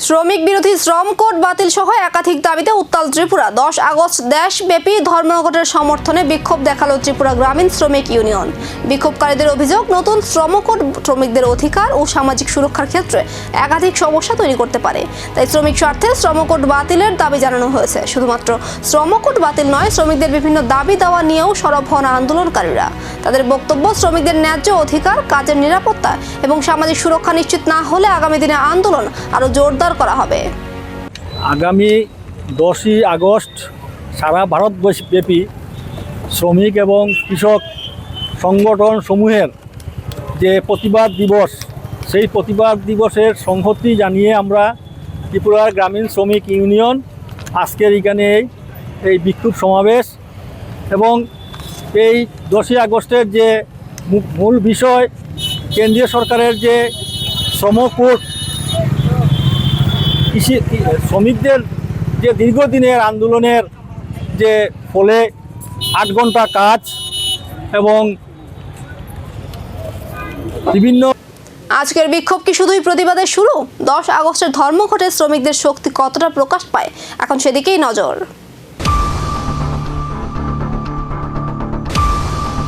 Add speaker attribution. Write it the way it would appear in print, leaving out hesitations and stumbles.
Speaker 1: শ্রমিক বিরোধী শ্রম কোড বাতিল সহ একাধিক দাবিতে উত্তাল ত্রিপুরা। 10 আগস্ট দেশব্যাপী ধর্মঘটের সমর্থনে বিক্ষোভ দেখালো ত্রিপুরা গ্রামীণ শ্রমিক ইউনিয়ন। বিক্ষোভকারীদের অভিযোগ, নতুন শ্রম কোড শ্রমিকদের অধিকার ও সামাজিক সুরক্ষার ক্ষেত্রে একাধিক সমস্যা তৈরি করতে পারে। তাই শ্রমিক স্বার্থে শ্রম কোড বাতিলের দাবি জানানো হয়েছে। শুধুমাত্র শ্রম কোড বাতিল নয়, শ্রমিকদের বিভিন্ন দাবি দেওয়া নিয়েও সরব হন আন্দোলনকারীরা। তাদের বক্তব্য, শ্রমিকদের ন্যায্য অধিকার, কাজের নিরাপত্তা এবং সামাজিক সুরক্ষা নিশ্চিত না হলে আগামী দিনে আন্দোলন আরো জোরদার করা হবে।
Speaker 2: আগামী 10ই আগস্ট সারা ভারতব্যাপী শ্রমিক এবং কৃষক সংগঠন সমূহের যে প্রতিবাদ দিবস, সেই প্রতিবাদ দিবসের সংহতি জানিয়ে আমরা ত্রিপুরার গ্রামীণ শ্রমিক ইউনিয়ন আজকের এখানে এই বিক্ষোভ সমাবেশ। এবং এই 10ই আগস্টের যে মূল বিষয়, কেন্দ্রীয় সরকারের যে শ্রম কোড, শ্রমিকদের যে দীর্ঘদিনের আন্দোলনের যে ফলে 8 ঘন্টা কাজ এবং বিভিন্ন।
Speaker 1: আজকের বিক্ষোভ কি শুধুই প্রতিবাদের শুরু? 10 আগস্টের ধর্মঘটে শ্রমিকদের শক্তি কতটা প্রকাশ পায়, এখন সেদিকেই নজর।